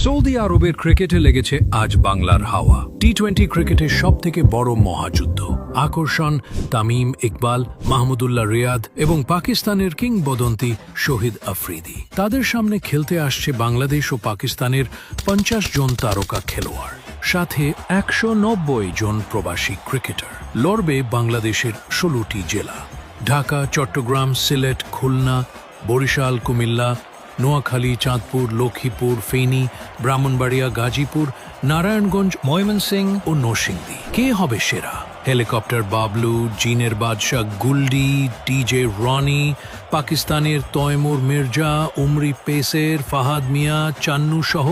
Saudi আরবের ক্রিকেটে লেগেছে আজ বাংলার হাওয়া। টি-20 ক্রিকেটের সবথেকে বড় মহাযুদ্ধ। আকর্ষণ তামিম ইকবাল, মাহমুদুল্লাহ রিয়াদ এবং পাকিস্তানের কিংবদন্তি শহীদ আফ্রিদি। তাদের সামনে খেলতে আসছে বাংলাদেশ ও পাকিস্তানের 50 জন তারকা খেলোয়াড়, সাথে 190 জন প্রবাসী ক্রিকেটার। লড়বে বাংলাদেশের 16টি জেলা: ঢাকা, চট্টগ্রাম, সিলেট, খুলনা, বরিশাল, কুমিল্লা, নোয়াখালী, চাঁদপুর, লক্ষ্মীপুর, ফেনী, ব্রাহ্মণবাড়িয়া, গাজীপুর, নারায়ণগঞ্জ, ময়মনসিংহ ও নরসিংদী। কে হবে সেরা? হেলিকপ্টার বাবলু, জিনের বাদশাহ গুলডি, টিজে রনি, পাকিস্তানের তৈমুর মির্জা, উমরি পেসের, ফাহাদ মিয়া, চান্নু সহ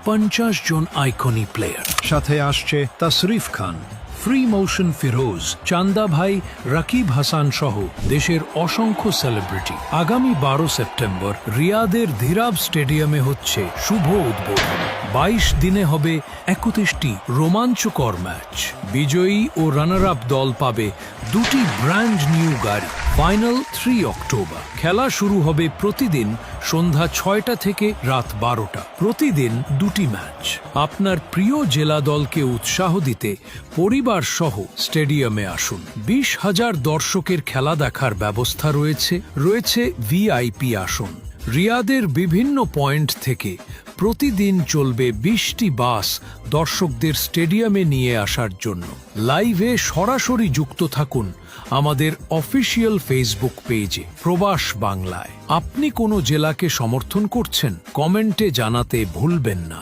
50 জন আইকনিক প্লেয়ার। সাথে আসছে তাসরিফ খান, ফ্রি মোশন ফিরোজ, চান্দা ভাই, রাকিব হাসান সহ দেশের অসংখ্য সেলিব্রিটি। আগামী 12 সেপ্টেম্বর রিয়াদের ধীরাব স্টেডিয়ামে হচ্ছে শুভ উদ্বোধন। 22 দিনে হবে 31টি রোমাঞ্চকর ম্যাচ। বিজয়ী ও রানার আপ দল পাবে 2টি ব্র্যান্ড নিউ গাড়ি। Final 3 October. খেলা শুরু হবে প্রতিদিন সন্ধ্যা 6টা থেকে রাত 12টা। প্রতিদিন 2টি ম্যাচ। আপনার প্রিয় জেলা দলকে উৎসাহ দিতে পরিবার সহ স্টেডিয়ামে আসুন। 20,000 দর্শকের খেলা দেখার ব্যবস্থা রয়েছে ভিআইপি আসন। রিয়াদের বিভিন্ন পয়েন্ট থেকে প্রতিদিন চলবে 20টি বাস দর্শকদের স্টেডিয়ামে নিয়ে আসার জন্য। লাইভে সরাসরি যুক্ত থাকুন আমাদের অফিসিয়াল ফেসবুক পেজে প্রবাস বাংলায়। আপনি কোনো জেলাকে সমর্থন করছেন? কমেন্টে জানাতে ভুলবেন না।